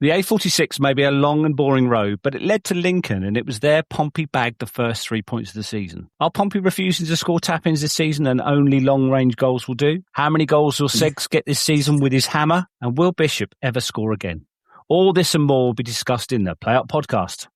The A46 may be a long and boring road, but it led to Lincoln, and it was there Pompey bagged the first 3 points of the season. Are Pompey refusing to score tap-ins this season and only long-range goals will do? How many goals will Segs get this season with his hammer? And will Bishop ever score again? All this and more will be discussed in the Play Up podcast.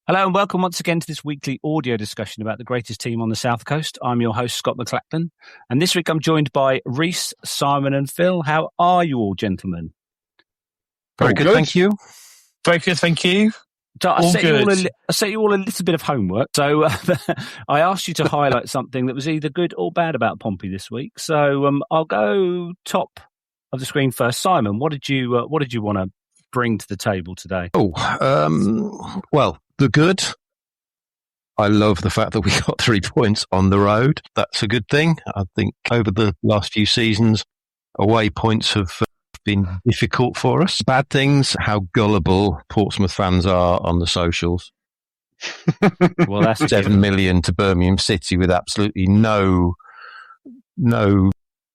Hello and welcome once again to this weekly audio discussion about the greatest team on the South Coast. I'm your host, Scott Mclachlan, and this week I'm joined by Reece, Simon and Phil. How are you all, gentlemen? Very good, thank you. Very good, thank you. So I set you all a little bit of homework. So I asked you to highlight something that was either good or bad about Pompey this week. So I'll go top of the screen first. Simon, what did you want to bring to the table today? Well, the good. I love the fact that we got 3 points on the road. That's a good thing. I think over the last few seasons, away points have been difficult for us. Bad things, how gullible Portsmouth fans are on the socials. Well, that's 7 million to Birmingham City with absolutely no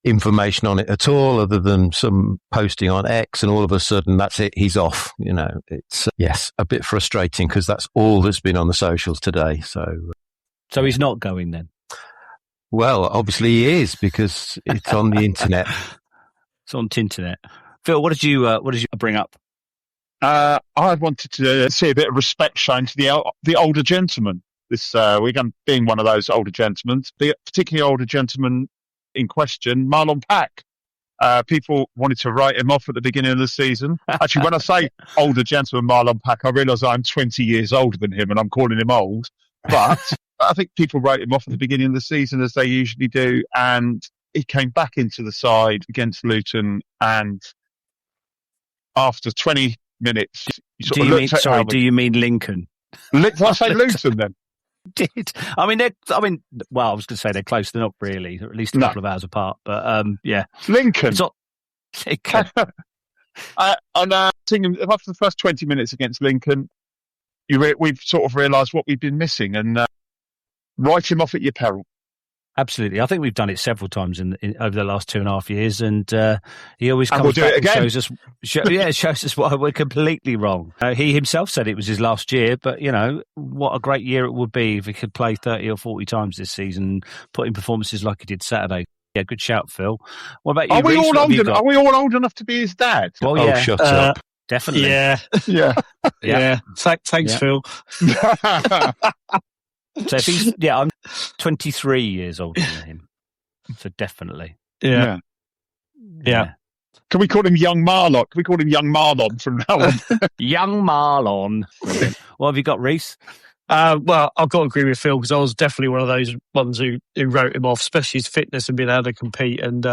information on it at all, other than some posting on X, and all of a sudden that's it, he's off. You know, it's yes, a bit frustrating because that's all that's been on the socials today. So he's not going then? Well, obviously he is, because it's on the internet. It's on Tinternet. Phil, what did you bring up? I wanted to see a bit of respect shown to the older gentleman this weekend, being one of those older gentlemen, the particularly older gentleman in question, Marlon Pack. People wanted to write him off at the beginning of the season. Actually, when I say older gentleman Marlon Pack, I realise I'm 20 years older than him and I'm calling him old. But I think people wrote him off at the beginning of the season, as they usually do, and he came back into the side against Luton, and after 20 minutes, do you mean Lincoln? Did I say Luton then? Did. I was going to say they're close. They're not really. They're at least a couple of hours apart. But yeah, Lincoln. It's not Lincoln. Thinking after the first 20 minutes against Lincoln, we've sort of realised what we've been missing, and write him off at your peril. Absolutely. I think we've done it several times over the last 2.5 years, and he always comes back and shows us why we're completely wrong. He himself said it was his last year, but, you know, what a great year it would be if he could play 30 or 40 times this season and put in performances like he did Saturday. Yeah, good shout, Phil. What about you, Are we Reece? all old enough to be his dad? Well, yeah. Shut up. Definitely. Yeah. Thanks, Phil. So if I'm 23 years older than him. So definitely. Yeah. Can we call him Young Marlon? Can we call him Young Marlon from now on? Young Marlon. Brilliant. What have you got, Reece? Well, I've got to agree with Phil, because I was definitely one of those ones who wrote him off, especially his fitness and being able to compete, and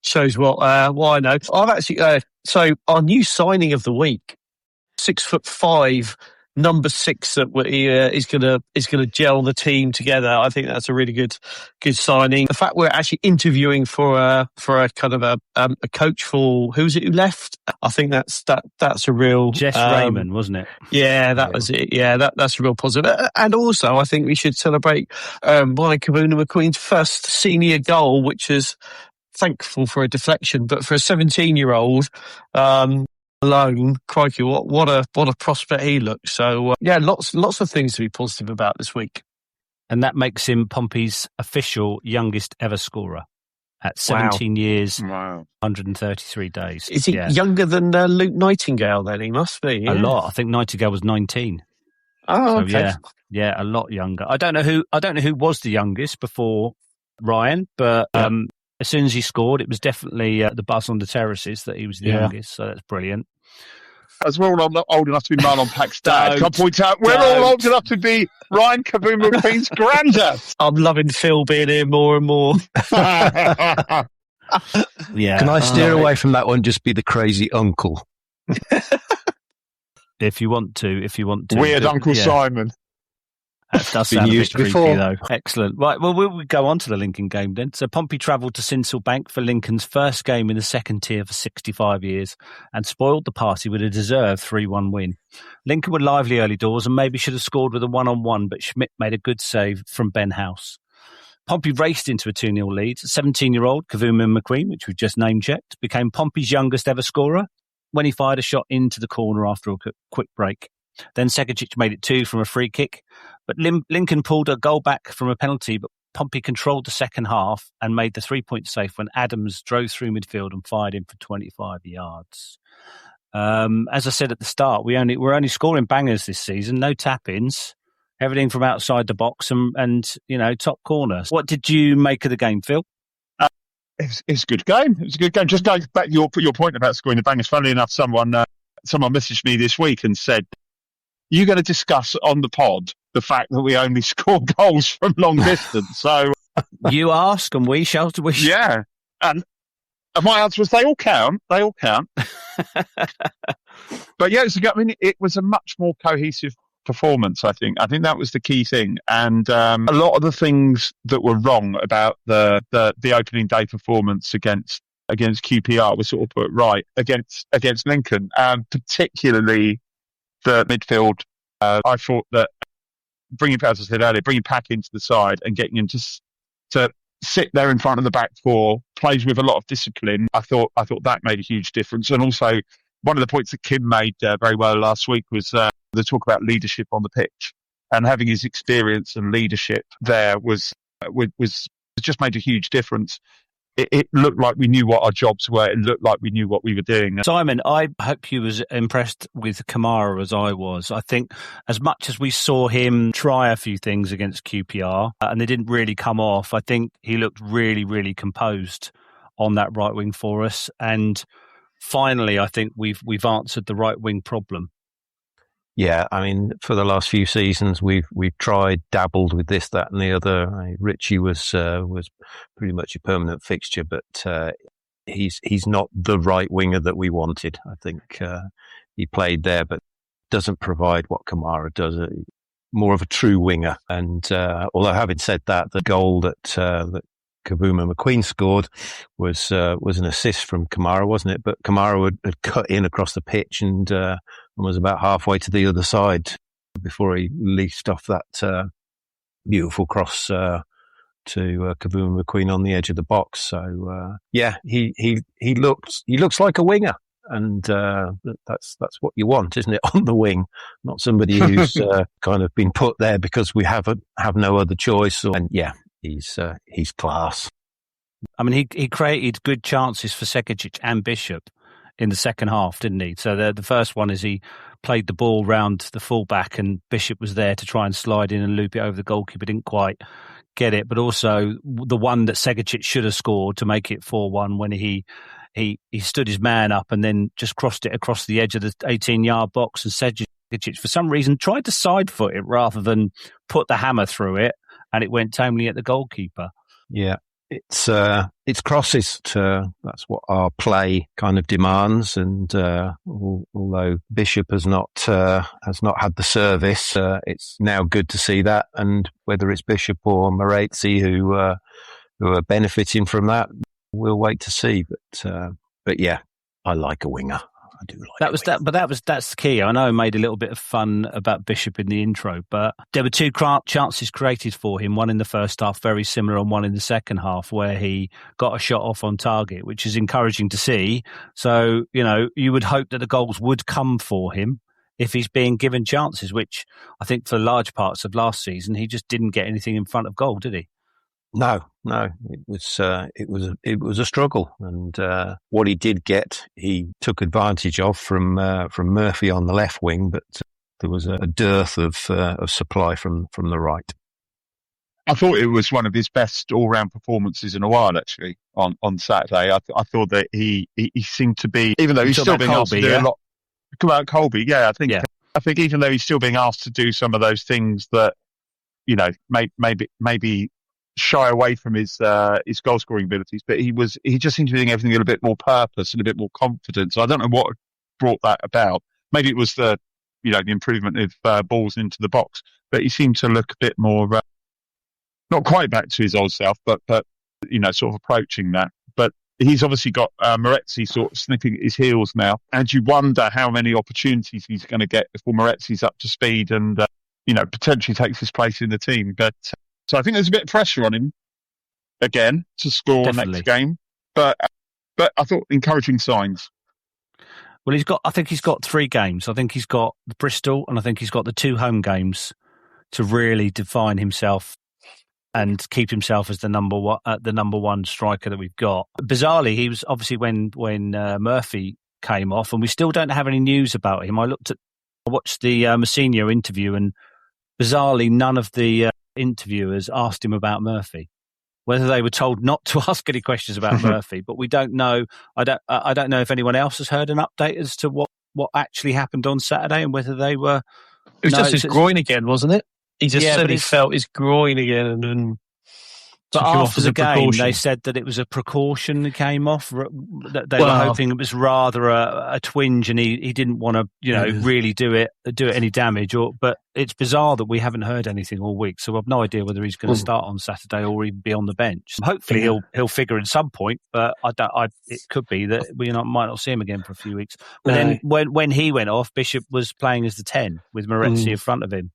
shows what I know. I've actually so our new signing of the week, 6'5", number 6 that is gonna gel the team together. I think that's a really good signing. The fact we're actually interviewing for a kind of a coach for who's it who left. I think that's a real Jess Raymond, wasn't it? Yeah, that was it. Yeah, that's a real positive. And also, I think we should celebrate Brian Kavuma-McQueen's first senior goal, which is thankful for a deflection, but for a 17-year-old. Alone, crikey, what a prospect he looks. So lots of things to be positive about this week, and that makes him Pompey's official youngest ever scorer at 17 years, 133 days. Is he younger than Luke Nightingale? Then he must be a lot. I think Nightingale was 19. Oh, okay. Yeah, a lot younger. I don't know who was the youngest before Ryan, but as soon as he scored, it was definitely the buzz on the terraces that he was the youngest. So that's brilliant. As we're all old enough to be Marlon Pack's dad, can I point out we're all old enough to be Ryan Kavuma-McQueen's granddad. I'm loving Phil being here more and more. Yeah. Can I steer away from that one? Just be the crazy uncle. If you want to. Weird Uncle Simon. That does sound a bit creepy, though. Excellent. Right, well, we'll go on to the Lincoln game then. So Pompey travelled to Sincil Bank for Lincoln's first game in the second tier for 65 years and spoiled the party with a deserved 3-1 win. Lincoln were lively early doors and maybe should have scored with a one-on-one, but Schmidt made a good save from Ben House. Pompey raced into a 2-0 lead. 17-year-old Kavuma-McQueen, which we've just name-checked, became Pompey's youngest ever scorer when he fired a shot into the corner after a quick break. Then Segecic made it 2 from a free kick, but Lincoln pulled a goal back from a penalty, but Pompey controlled the second half and made the 3-point save when Adams drove through midfield and fired in for 25 yards. As I said at the start, we're only scoring bangers this season, no tap-ins, everything from outside the box and top corners. What did you make of the game, Phil? It's a good game. It was a good game. Just going back to your point about scoring the bangers, funnily enough, someone messaged me this week and said, you're going to discuss on the pod the fact that we only score goals from long distance. So you ask and we shall. Yeah. And my answer was they all count. They all count. But yeah, it was a much more cohesive performance, I think. I think that was the key thing. And a lot of the things that were wrong about the opening day performance against QPR were sort of put right against Lincoln, particularly the midfield. I thought that as I said earlier, bringing Pack into the side and getting him to sit there in front of the back four, plays with a lot of discipline. I thought that made a huge difference. And also, one of the points that Kim made very well last week was the talk about leadership on the pitch, and having his experience and leadership there was just made a huge difference. It looked like we knew what our jobs were. It looked like we knew what we were doing. Simon, I hope you was impressed with Kamara as I was. I think as much as we saw him try a few things against QPR and they didn't really come off, I think he looked really, really composed on that right wing for us. And finally, I think we've answered the right wing problem. Yeah, I mean, for the last few seasons, we've dabbled with this, that, and the other. Richie was pretty much a permanent fixture, but he's not the right winger that we wanted. I think he played there, but doesn't provide what Kamara does. More of a true winger. And although having said that, the goal that Kavuma-McQueen scored was an assist from Kamara, wasn't it? But Kamara had cut in across the pitch and was about halfway to the other side before he leased off that beautiful cross to Kavuma-McQueen on the edge of the box. So he looks like a winger, and that's what you want, isn't it? On the wing, not somebody who's kind of been put there because we have no other choice. He's class. I mean, he created good chances for Segecic and Bishop in the second half, didn't he? So the first one is he played the ball round the fullback and Bishop was there to try and slide in and loop it over the goalkeeper, didn't quite get it. But also the one that Segecic should have scored to make it 4-1 when he stood his man up and then just crossed it across the edge of the 18-yard box, and Segecic, for some reason, tried to side foot it rather than put the hammer through it, and it went tamely at the goalkeeper. Yeah. It's crosses. That's what our play kind of demands. And although Bishop has not had the service, it's now good to see that. And whether it's Bishop or Moretzi who are benefiting from that, we'll wait to see. But yeah, I like a winger. I do like that's the key. I know I made a little bit of fun about Bishop in the intro, but there were two chances created for him, one in the first half, very similar, and one in the second half where he got a shot off on target, which is encouraging to see. So, you would hope that the goals would come for him if he's being given chances, which I think for large parts of last season, he just didn't get anything in front of goal, did he? No, it was a struggle, and what he did get, he took advantage of from Murphy on the left wing, but there was a dearth of supply from the right. I thought it was one of his best all-round performances in a while, actually, on Saturday. I thought that he seemed to be, even though he's still being asked to do a lot. Come out, Colby, yeah, I think even though he's still being asked to do some of those things that, maybe shy away from his goal scoring abilities, but he just seemed to be doing everything with a bit more purpose and a bit more confidence. So I don't know what brought that about. Maybe it was the the improvement of balls into the box. But he seemed to look a bit more, not quite back to his old self, but sort of approaching that. But he's obviously got Moretzi sort of sniffing at his heels now, and you wonder how many opportunities he's going to get before Moretzi's up to speed and potentially takes his place in the team. But so I think there's a bit of pressure on him again to score Definitely. next game. But I thought encouraging signs. Well, I think he's got 3 games. I think he's got the Bristol, and I think he's got the 2 home games to really define himself and keep himself as the number one striker that we've got. Bizarrely, he was obviously when Murphy came off, and we still don't have any news about him. I watched the Mousinho interview, and bizarrely, none of the interviewers asked him about Murphy. Whether they were told not to ask any questions about Murphy, but we don't know. I don't know if anyone else has heard an update as to what actually happened on Saturday and whether they were. It was just his groin again, wasn't it? He just said he felt his groin again, and but after the game, they said that it was a precaution that came off. That they were hoping it was rather a twinge, and he didn't want to, really do it any damage. But it's bizarre that we haven't heard anything all week, so I've no idea whether he's going to start on Saturday or even be on the bench. Hopefully, he'll figure at some point, but it could be that we might not see him again for a few weeks. But then when he went off, Bishop was playing as the 10 with Moretzi in front of him.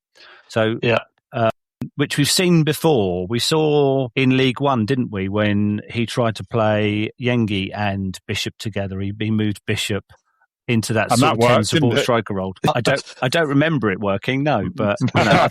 So yeah. Which we've seen before. We saw in League One, didn't we, when he tried to play Yengi and Bishop together. He moved Bishop into that sort of 10 support striker role. I don't remember it working, no, but I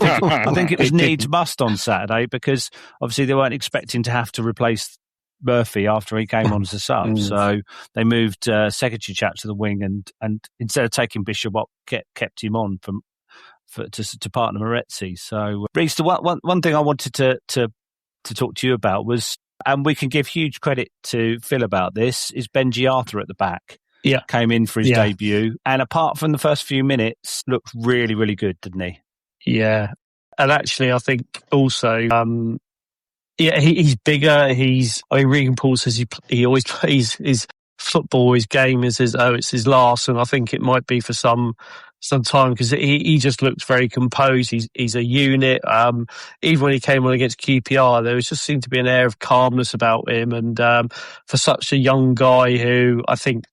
think it was needs must on Saturday because obviously they weren't expecting to have to replace Murphy after he came on as a sub. So they moved Segecic out to the wing and instead of taking Bishop up, kept him on to partner Moretzi. So, Reece, the one thing I wanted to talk to you about was, and we can give huge credit to Phil about this, is Benji Arthur at the back. Yeah, came in for his debut, and apart from the first few minutes, looked really, really good, didn't he? Yeah, and actually, I think also, he's bigger. Regan Paul says he always plays his football, his game is it's his last, and I think it might be for some time because he just looks very composed. He's a unit. Even when he came on against QPR, there just seemed to be an air of calmness about him, and for such a young guy who I think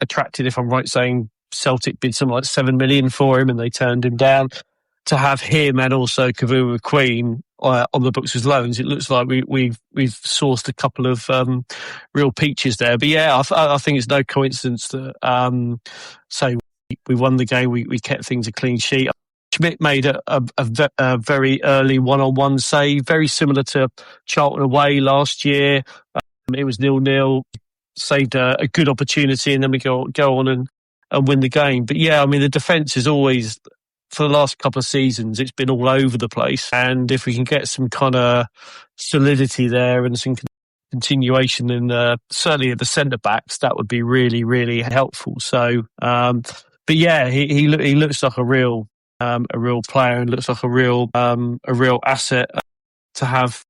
attracted, if I'm right saying, Celtic bid something like 7 million for him and they turned him down. To have him and also Kavuma-McQueen on the books as loans, it looks like we've sourced a couple of real peaches there. But yeah, I think it's no coincidence that we won the game. We kept things a clean sheet. Schmidt made a very early one-on-one save, very similar to Charlton away last year. It was 0-0. Saved a good opportunity, and then we go on and win the game. But yeah, I mean, the defence is always, for the last couple of seasons, it's been all over the place. And if we can get some kind of solidity there and some continuation in certainly at the centre backs, that would be really, really helpful. So, but yeah, he looks like a real player and looks like a real asset to have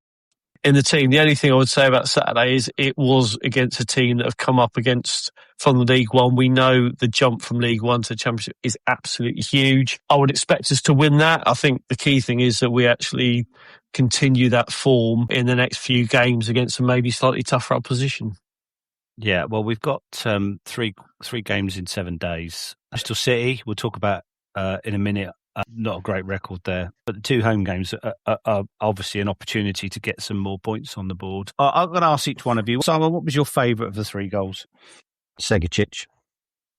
in the team. The only thing I would say about Saturday is it was against a team that have come up against from the League One. We know the jump from League One to Championship is absolutely huge. I would expect us to win that. I think the key thing is that we actually continue that form in the next few games against some maybe slightly tougher opposition. Yeah, well, we've got three games in 7 days. Bristol City, we'll talk about in a minute. Not a great record there, but the 2 home games are obviously an opportunity to get some more points on the board. I'm going to ask each one of you. Simon, what was your favourite of the 3 goals? Segecic.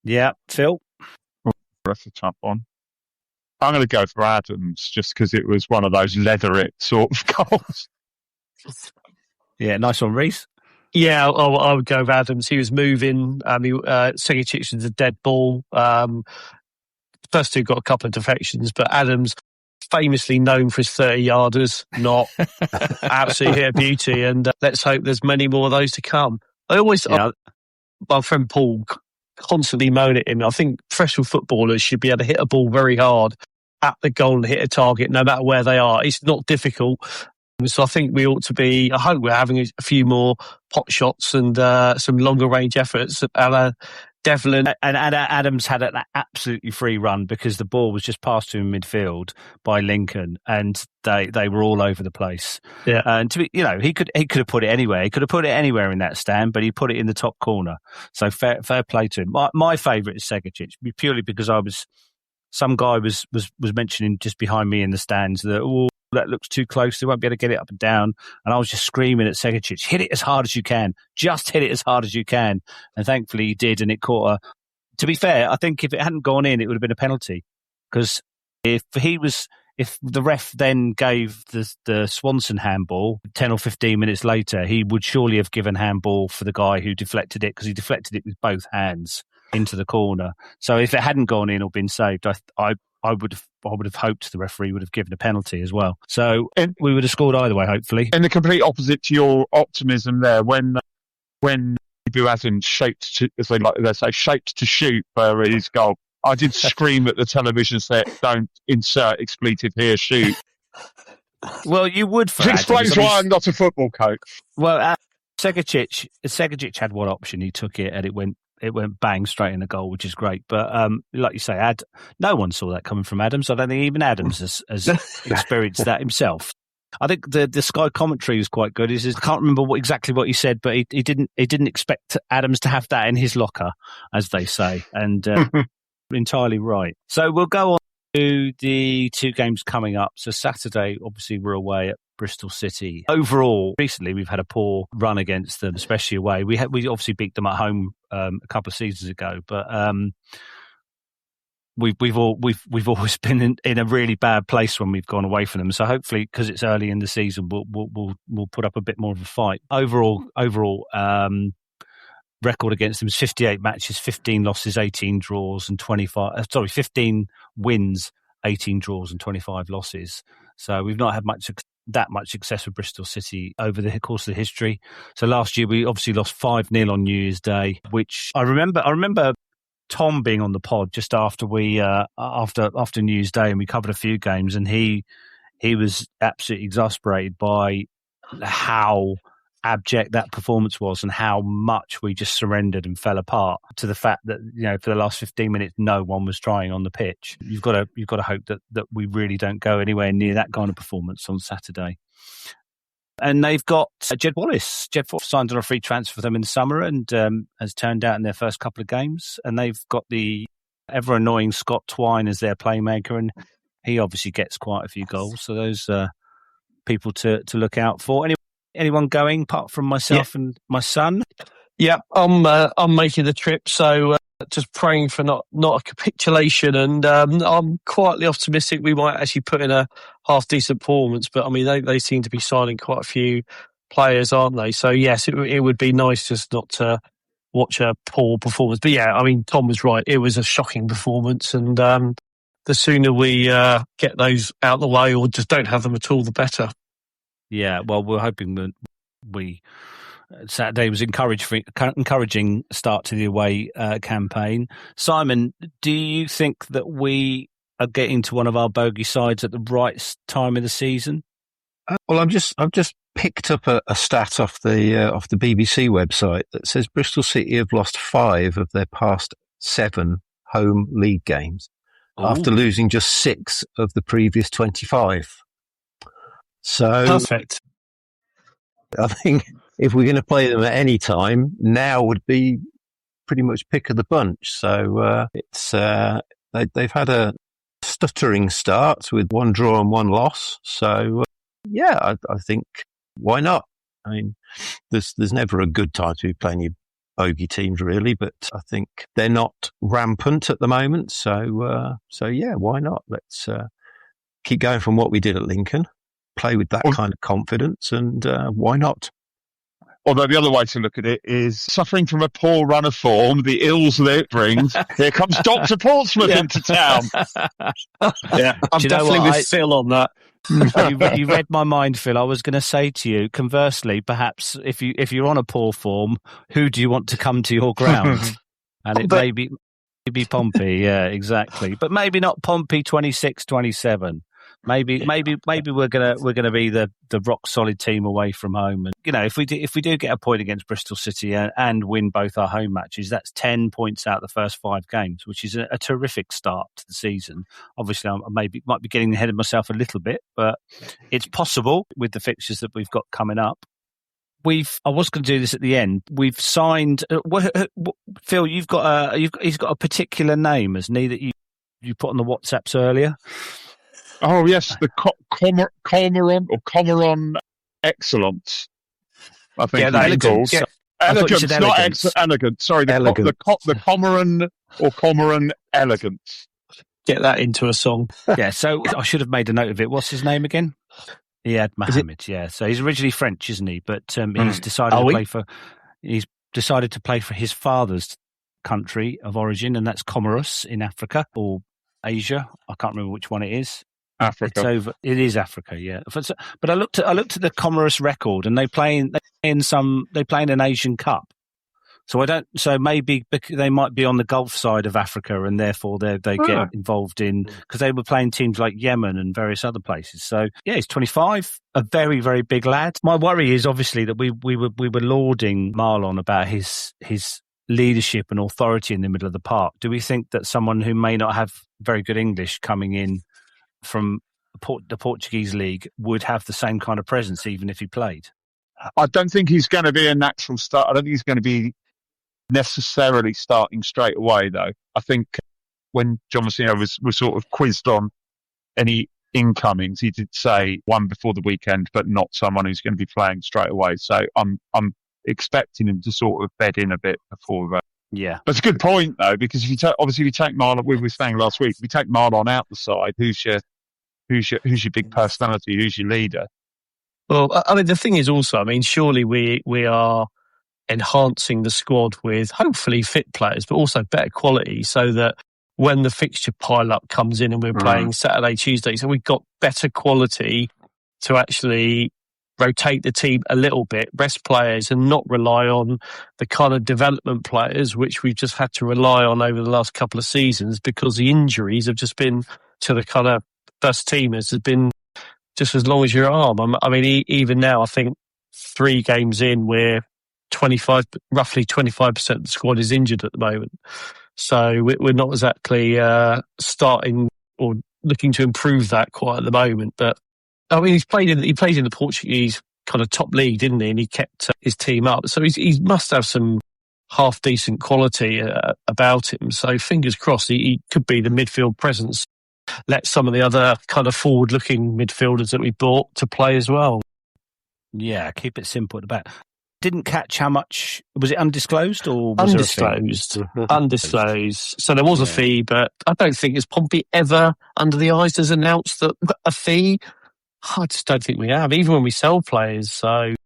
Yeah, Phil? That's a tough one. I'm going to go for Adams just because it was one of those leather it sort of goals. Yeah, nice one, Reece. Yeah, I would go with Adams. He was moving. Segecic was a dead ball. First 2 got a couple of defections, but Adams, famously known for his 30-yarders, not absolutely hit a beauty. And let's hope there's many more of those to come. My friend Paul constantly moan at him. I think professional footballers should be able to hit a ball very hard at the goal and hit a target no matter where they are. It's not difficult. So I think we ought to be, I hope we're having a few more pot shots and some longer range efforts a la Devlin. And Adams had an absolutely free run because the ball was just passed to him in midfield by Lincoln, and they were all over the place. Yeah, and to be, he could have put it anywhere. He could have put it anywhere in that stand, but he put it in the top corner. So fair play to him. My favourite is Segecic, purely because some guy was mentioning just behind me in the stands that that looks too close. They won't be able to get it up and down. And I was just screaming at Segecic, hit it as hard as you can. Just hit it as hard as you can. And thankfully he did, and it caught her. To be fair, I think if it hadn't gone in, it would have been a penalty. Because if the ref then gave the Swanson handball 10 or 15 minutes later, he would surely have given handball for the guy who deflected it, because he deflected it with both hands into the corner. So if it hadn't gone in or been saved, I would have hoped the referee would have given a penalty as well. So we would have scored either way, hopefully. And the complete opposite to your optimism there, when Hasn't shaped to, as they say, shaped to shoot for his goal, I did scream at the television set, "Don't insert expletive here, shoot." Well, you would. Which explains why I'm not a football coach. Well, Segecic had one option. He took it and it went bang straight in the goal, which is great. But like you say, no one saw that coming from Adams. I don't think even Adams has experienced that himself. I think the Sky commentary was quite good. I can't remember exactly what he said, but he didn't expect Adams to have that in his locker, as they say, and entirely right. So we'll go on to the two games coming up. So Saturday, obviously, we're away at Bristol City. Overall, recently we've had a poor run against them, especially away. We obviously beat them at home a couple of seasons ago, but we've always been in a really bad place when we've gone away from them. So hopefully, because it's early in the season, we'll put up a bit more of a fight. Overall, record against them is 58 matches, 15 losses, 18 draws, and 15 wins, 18 draws, and 25 losses. So we've not had that much success with Bristol City over the course of the history. So last year we obviously lost 5-0 on New Year's Day, which I remember Tom being on the pod just after after New Year's Day, and we covered a few games, and he was absolutely exasperated by how abject that performance was and how much we just surrendered and fell apart, to the fact that for the last 15 minutes no one was trying on the pitch. You've got to hope that we really don't go anywhere near that kind of performance on Saturday. And they've got Jed Wallace. Jed signed on a free transfer for them in the summer and has turned out in their first couple of games. And they've got the ever annoying Scott Twine as their playmaker, and he obviously gets quite a few goals. So those people to look out for. Anyone going apart from myself and my son? Yeah, I'm making the trip, so just praying for not a capitulation, and I'm quietly optimistic we might actually put in a half decent performance. But I mean, they seem to be signing quite a few players, aren't they? So yes, it would be nice just not to watch a poor performance. But yeah, I mean, Tom was right. It was a shocking performance, and the sooner we get those out of the way, or just don't have them at all, the better. Yeah, well, we're hoping that Saturday was encouraging start to the away campaign. Simon, do you think that we are getting to one of our bogey sides at the right time of the season? Well, I've just picked up a stat off the BBC website that says Bristol City have lost 5 of their past 7 home league games after losing just 6 of the previous 25. So perfect. I think if we're going to play them at any time, now would be pretty much pick of the bunch. So they've had a stuttering start with 1 draw and 1 loss. So I think why not? I mean, there's never a good time to be playing your bogey teams, really, but I think they're not rampant at the moment. So why not? Let's keep going from what we did at Lincoln. Play with that kind of confidence, and why not? Although the other way to look at it is, suffering from a poor run of form, the ills that it brings, here comes Dr. Portsmouth into town. Yeah, I'm definitely with Phil on that. You read my mind, Phil. I was going to say to you, conversely, perhaps if you're on a poor form, who do you want to come to your ground? And it may be Pompey, yeah, exactly. But maybe not Pompey 26-27. Maybe we're gonna be the rock solid team away from home, and if we do get a point against Bristol City and win both our home matches, that's 10 points out of the first 5 games, which is a terrific start to the season. Obviously, I might be getting ahead of myself a little bit, but it's possible with the fixtures that we've got coming up. I was going to do this at the end. We've signed. Phil, he's got a particular name, hasn't he, that you put on the WhatsApps earlier? Oh yes, the Comaron Excellence. I think it's called. Yeah. Elegance, not elegant. Sorry, the Comaron or Comaron Elegance. Get that into a song. Yeah, so I should have made a note of it. What's his name again? Iyad Mohammed. Yeah, so he's originally French, isn't he? But he's decided to play for his father's country of origin, and that's Comoros in Africa or Asia. I can't remember which one it is. Africa. It is Africa, yeah. But I looked at the Comoros record, and they play in an Asian Cup. So maybe they might be on the Gulf side of Africa, and therefore they get involved in, because they were playing teams like Yemen and various other places. So yeah, he's 25, a very, very big lad. My worry is obviously that we were lauding Marlon about his leadership and authority in the middle of the park. Do we think that someone who may not have very good English coming in from the Portuguese league would have the same kind of presence even if he played? I don't think he's going to be a natural start. I don't think he's going to be necessarily starting straight away, though. I think when John Messina was sort of quizzed on any incomings, he did say one before the weekend, but not someone who's going to be playing straight away. So I'm expecting him to sort of bed in a bit before. Yeah, but it's a good point though, because if you take Marlon, we were saying last week, if you take Marlon out the side, who's your big personality? Who's your leader? Well, I mean, the thing is also, I mean, surely we are enhancing the squad with hopefully fit players, but also better quality, so that when the fixture pile-up comes in and we're playing Saturday, Tuesday, so we've got better quality to actually rotate the team a little bit, rest players, and not rely on the kind of development players which we've just had to rely on over the last couple of seasons, because the injuries have just been to the kind of first teamers has been just as long as your arm. I mean, even now, I think 3 games in, we're roughly 25% of the squad is injured at the moment. So we're not exactly starting or looking to improve that quite at the moment. But I mean, he plays in the Portuguese kind of top league, didn't he? And he kept his team up. So he must have some half decent quality about him. So fingers crossed, he could be the midfield presence. Let some of the other kind of forward-looking midfielders that we bought to play as well. Yeah, keep it simple at the back. Didn't catch how much, was it undisclosed or was undisclosed? Undisclosed. So there was a fee, but I don't think has Pompey ever under the eyes has announced that a fee. I just don't think we have, even when we sell players. So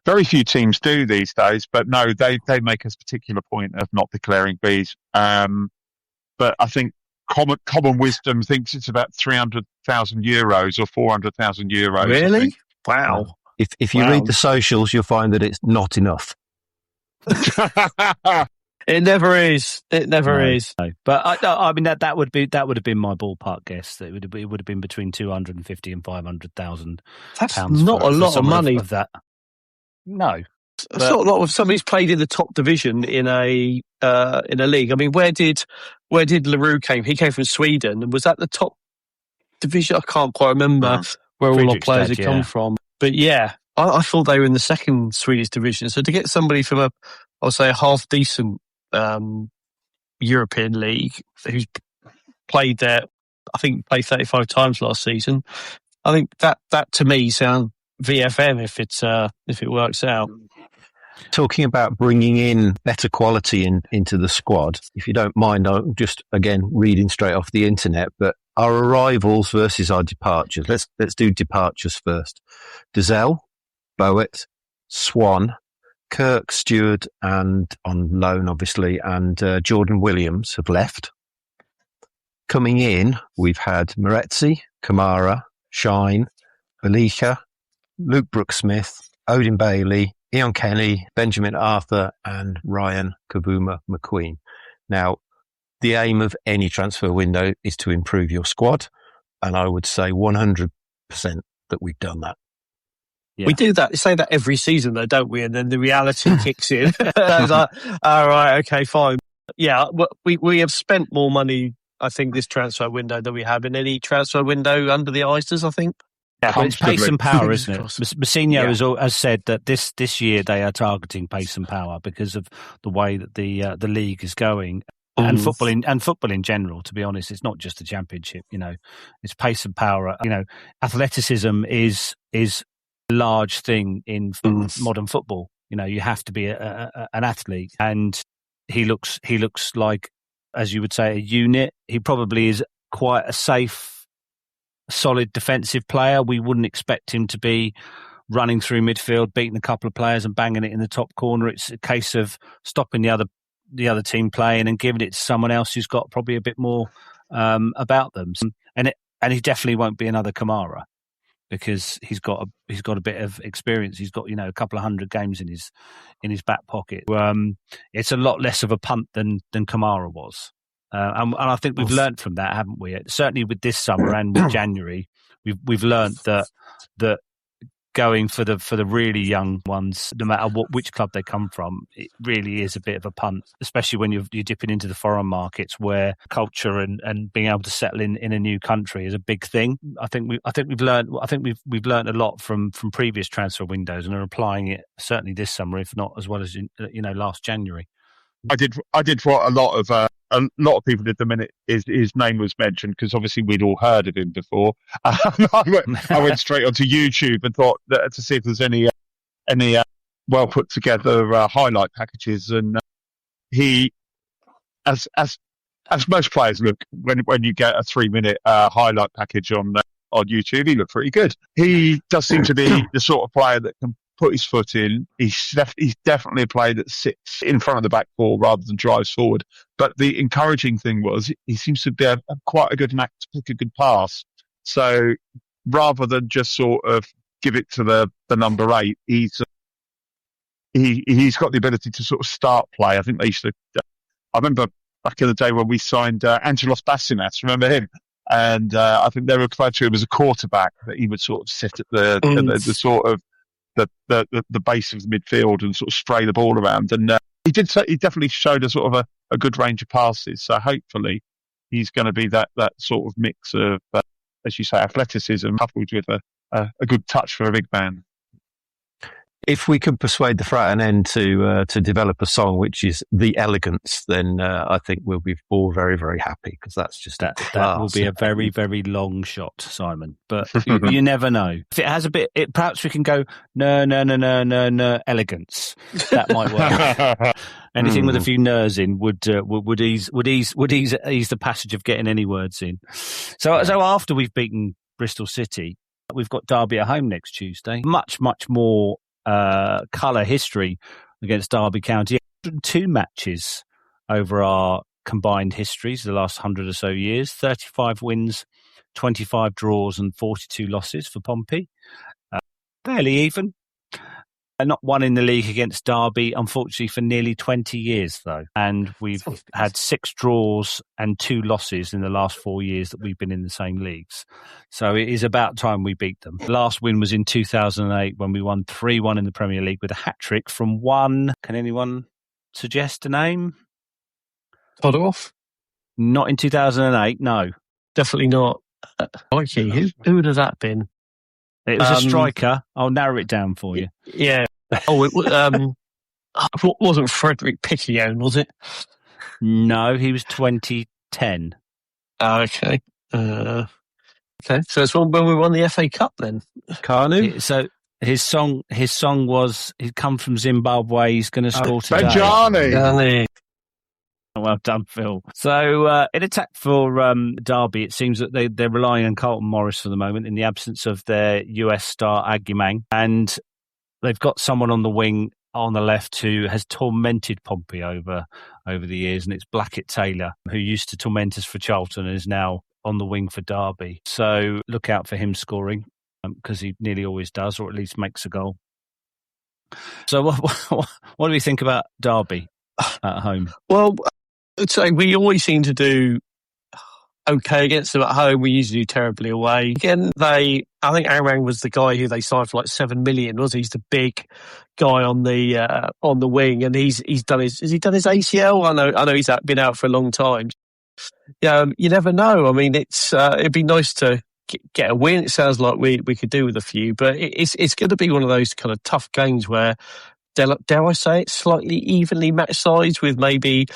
very few teams do these days, but no, they make a particular point of not declaring fees. But I think common wisdom thinks it's about €300,000 or €400,000. Really? Wow. If you read the socials, you'll find that it's not enough. It never is. It never is. No. But I mean that would have been my ballpark guess. That it would have been between 250 and 500,000. That's not a lot of money. Of that. No, it's not a lot. If somebody's played in the top division in a league. I mean, where did LaRue came? He came from Sweden, and was that the top division? I can't quite remember where all our players had come from. But yeah, I thought they were in the second Swedish division. So to get somebody from a half decent European league who's played there, I think played 35 times last season. I think that to me sounds VFM if it works out. Talking about bringing in better quality into the squad, if you don't mind, I'm just again reading straight off the internet, but our arrivals versus our departures. Let's do departures first. Dazelle, Bowett, Swan, Kirk, Stewart, and on loan obviously, and Jordan Williams have left. Coming in, we've had Moretzi, Kamara, Shine, Balicha, Luke Brooksmith, Odin Bailey, Ian Kenny, Benjamin Arthur, and Ryan Kavuma-McQueen. Now, the aim of any transfer window is to improve your squad. And I would say 100% that we've done that. Yeah. We do that. Say that every season, though, don't we? And then the reality kicks in. I was like, all right, okay, fine. Yeah, we have spent more money, I think, this transfer window than we have in any transfer window under the Eisners, I think. Yeah, but it's pace and power, isn't it? Mousinho has said that this year they are targeting pace and power because of the way that the league is going. And football in general, to be honest, it's not just the Championship. It's pace and power. Athleticism is a large thing in modern football. You have to be an athlete, and he looks like, as you would say, a unit. He probably is quite a safe, solid defensive player. We wouldn't expect him to be running through midfield, beating a couple of players and banging it in the top corner. It's a case of stopping the other team playing and giving it to someone else who's got probably a bit more about them. And he definitely won't be another Kamara because he's got a bit of experience. He's got a couple of 100 games in his back pocket. It's a lot less of a punt than Kamara was, and I think we've learnt from that, haven't we? Certainly with this summer and with January, we've learnt that going for the really young ones, no matter which club they come from, it really is a bit of a punt, especially when you're dipping into the foreign markets where culture and being able to settle in a new country is a big thing. I think we've learned a lot from previous transfer windows and are applying it certainly this summer, if not as well as last January. I did what a lot of people did the minute his name was mentioned, because obviously we'd all heard of him before. I went straight onto YouTube and thought to see if there's any well put together highlight packages, and he, as most players look when you get a 3-minute highlight package on YouTube, he looked pretty good. He does seem to be the sort of player that can put his foot in. He's definitely a player that sits in front of the back four rather than drives forward. But the encouraging thing was he seems to be quite a good knack to pick a good pass. So rather than just sort of give it to the number 8, he's got the ability to sort of start play. I think they used to. I remember back in the day when we signed Angelos Bassinas. Remember him? And I think they referred to him as a quarterback, that he would sort of sit at the sort of the base of the midfield and sort of spray the ball around. And he definitely showed a sort of a good range of passes. So hopefully he's going to be that sort of mix of, as you say, athleticism coupled with a good touch for a big man. If we can persuade the Fratton end to develop a song which is The Elegance, then I think we'll be all very, very happy, because that's just that will be a very, very long shot, Simon. But you never know. If it has a bit, perhaps we can go no, elegance. That might work. Anything with a few ners in would ease the passage of getting any words in. So after we've beaten Bristol City, we've got Derby at home next Tuesday. Much, much more colour history against Derby County. 102 matches over our combined histories the last 100 or so years. 35 wins, 25 draws and 42 losses for Pompey. Fairly even. Not one in the league against Derby, unfortunately, for nearly 20 years, though. And we've had 6 draws and 2 losses in the last 4 years that we've been in the same leagues. So it is about time we beat them. The last win was in 2008 when we won 3-1 in the Premier League with a hat-trick from one. Can anyone suggest a name? Todorf? Not in 2008, no. Definitely not. Okay, who would have that been? It was a striker. I'll narrow it down for you. Yeah. Oh, it wasn't Frederick Picquion, was it? No, he was 2010. Okay. Okay. So it's when we won the FA Cup then. Kanu? So his song was, he'd come from Zimbabwe, he's going to score today. Benjani. Well done, Phil. So in attack for Derby, it seems that they're relying on Carlton Morris for the moment in the absence of their US star Aguimang. And they've got someone on the wing on the left who has tormented Pompey over the years, and it's Blackett Taylor, who used to torment us for Charlton and is now on the wing for Derby. So look out for him scoring, because he nearly always does, or at least makes a goal. So what do we think about Derby at home? Well, I'd say we always seem to do okay against them at home. We usually do terribly away. Again, I think Arang was the guy who they signed for like 7 million, was he? He's the big guy on the wing, and has he done his ACL? I know he's been out for a long time. Yeah, you never know. I mean, it'd be nice to get a win. It sounds like we could do with a few, but it's going to be one of those kind of tough games where, dare I say it, slightly evenly matched sides, with maybe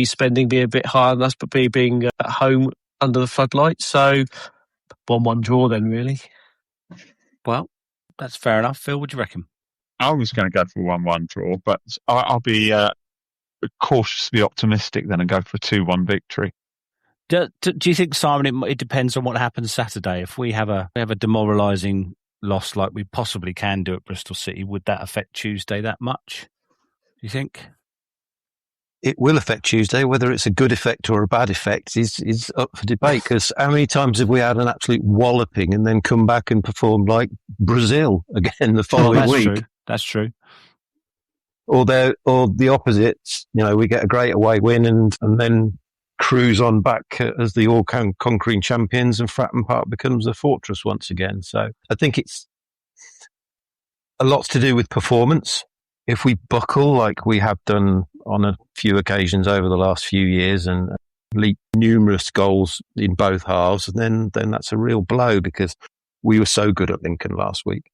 spending being a bit higher than us, but being at home under the floodlights. So 1-1 draw then, really. Well, that's fair enough. Phil, what do you reckon? I was going to go for a 1-1 draw, but I'll be cautiously optimistic then and go for a 2-1 victory. Do you think, Simon, it depends on what happens Saturday? If we have a demoralising loss like we possibly can do at Bristol City, would that affect Tuesday that much, do you think? It will affect Tuesday. Whether it's a good effect or a bad effect is up for debate, because how many times have we had an absolute walloping and then come back and perform like Brazil again the following week? True. That's true. Or the opposite, we get a great away win and then cruise on back as the all-conquering champions, and Fratton Park becomes a fortress once again. So I think it's a lot to do with performance. If we buckle like we have done on a few occasions over the last few years and leak numerous goals in both halves, then that's a real blow, because we were so good at Lincoln last week.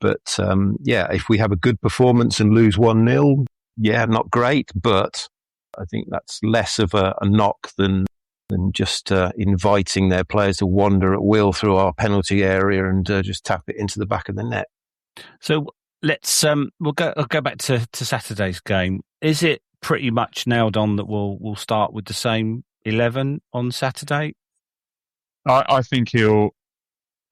But if we have a good performance and lose 1-0, not great, but I think that's less of a knock than just inviting their players to wander at will through our penalty area and just tap it into the back of the net. So let's I'll go back to Saturday's game. Is it pretty much nailed on that we'll start with the same 11 on Saturday? I think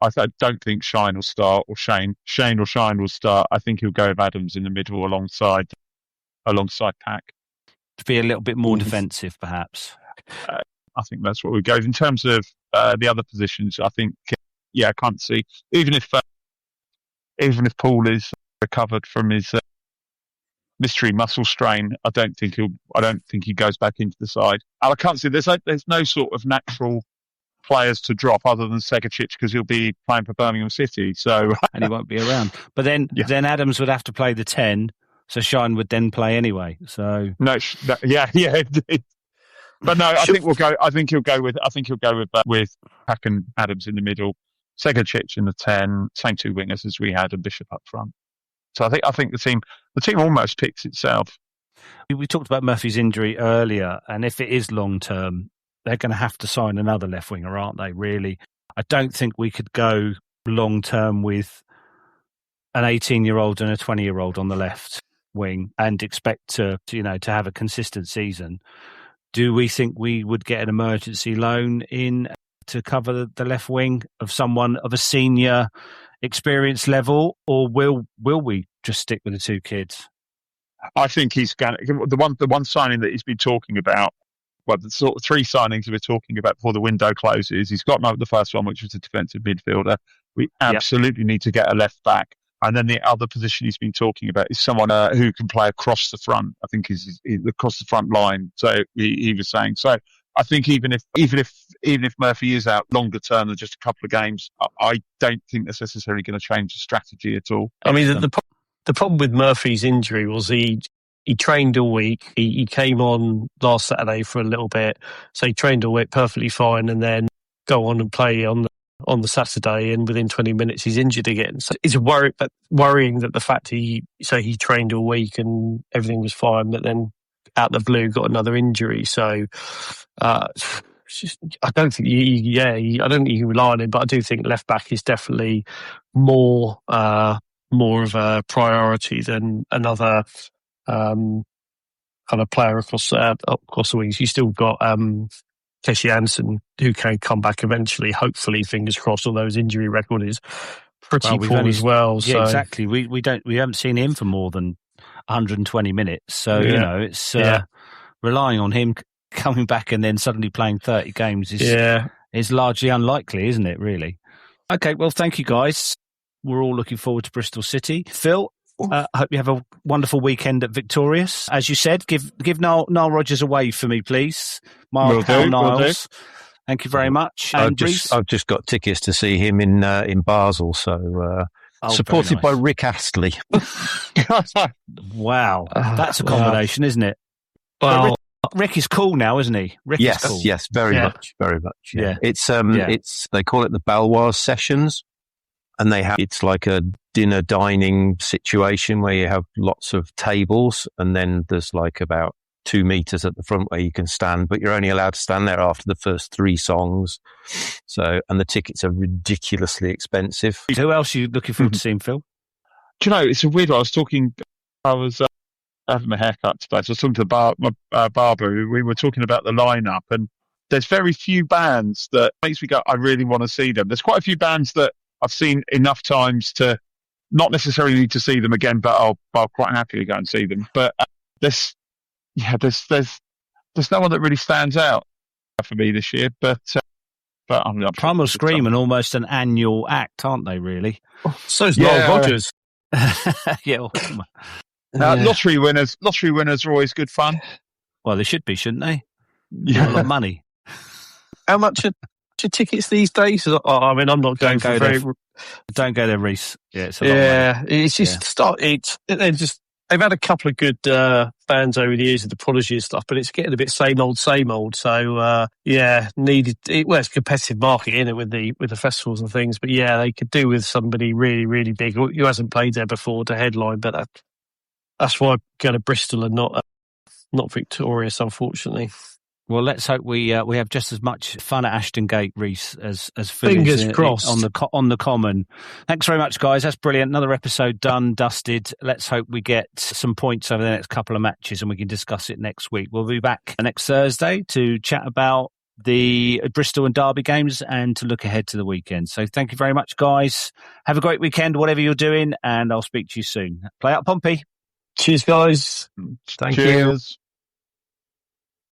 I don't think Shine will start, or Shane or Shine will start. I think he'll go with Adams in the middle alongside Pack. To be a little bit more defensive, perhaps. I think that's what we go. In terms of the other positions, I think, I can't see, even if Paul is recovered from his mystery muscle strain, I don't think he goes back into the side. And I can't see there's no sort of natural players to drop other than Segecic, because he'll be playing for Birmingham City, so and he won't be around. But then Adams would have to play the 10, so Shine would then play anyway. So But no, I think he'll go with Pack and Adams in the middle, Segecic in the 10, same two wingers as we had, and Bishop up front. So I think the team almost picks itself. We talked about Murphy's injury earlier, and if it is long term, they're going to have to sign another left winger, aren't they, really? I don't think we could go long term with an 18-year-old and a 20-year-old on the left wing and expect to have a consistent season. Do we think we would get an emergency loan in to cover the left wing of someone of a senior experience level, or will we just stick with the two kids? I think he's going to, the one signing that he's been talking about. Well, the sort of three signings we're talking about before the window closes. He's got the first one, which was a defensive midfielder. We absolutely need to get a left back. And then the other position he's been talking about is someone who can play across the front. I think is across the front line. So he was saying. So I think even if Murphy is out longer term than just a couple of games, I don't think that's necessarily going to change the strategy at all. I mean, the problem with Murphy's injury was he trained all week. He came on last Saturday for a little bit, so he trained all week perfectly fine, and then go on and play on the Saturday, and within 20 minutes he's injured again. So it's worrying that the fact he trained all week and everything was fine, but then out the blue got another injury. So I don't think you can rely on him, but I do think left back is definitely more of a priority than another kind of player across the wings. You still got Kessie Hansen, who can come back eventually, hopefully, fingers crossed, although his injury record is pretty poor as well. Yeah, so. Exactly. We haven't seen him for more than 120 minutes. So, it's relying on him coming back and then suddenly playing 30 games is largely unlikely, isn't it, really? Okay, well, thank you, guys. We're all looking forward to Bristol City. Phil, Hope you have a wonderful weekend at Victorious. As you said, give Niall Rogers a wave for me, please. Niles. Thank you very much. I've just got tickets to see him in Basel, so supported by Rick Astley. Wow, that's a combination, isn't it? Well, Rick is cool now, isn't he? Rick is cool. Yes, very much. Yeah. It's they call it the Baloise sessions, and it's like a dinner dining situation where you have lots of tables, and then there's like about 2 meters at the front where you can stand, but you're only allowed to stand there after the first 3 songs. So, and the tickets are ridiculously expensive. Who else are you looking forward to seeing, Phil? Do you know, it's a weird one. I was having my haircut today, so I was talking to my barber. We were talking about the lineup, and there's very few bands that makes me go, I really want to see them. There's quite a few bands that I've seen enough times to not necessarily need to see them again, but I'll quite happily go and see them. But there's no one that really stands out for me this year. But I'm Primal Scream and almost an annual act, aren't they? Really? So's Noel Rogers. Lottery winners are always good fun. Well, they should be, shouldn't they? Yeah, a lot of money. How much are tickets these days? I mean, I'm not going for very. Don't go there, Reece. Yeah, it's a lot of money. It's just they've had a couple of good bands over the years of the Prodigy and stuff, but it's getting a bit same old. So needed. It's a competitive market, isn't it, with the festivals and things. But yeah, they could do with somebody really, really big who hasn't played there before to headline. But that's why I go to Bristol and not Victorious, unfortunately. Well, let's hope we have just as much fun at Ashton Gate, Reece, as Phil fingers crossed on the common. Thanks very much, guys. That's brilliant. Another episode done, dusted. Let's hope we get some points over the next couple of matches, and we can discuss it next week. We'll be back next Thursday to chat about the Bristol and Derby games and to look ahead to the weekend. So thank you very much, guys. Have a great weekend, whatever you're doing, and I'll speak to you soon. Play up, Pompey. Cheers, guys. Thank you.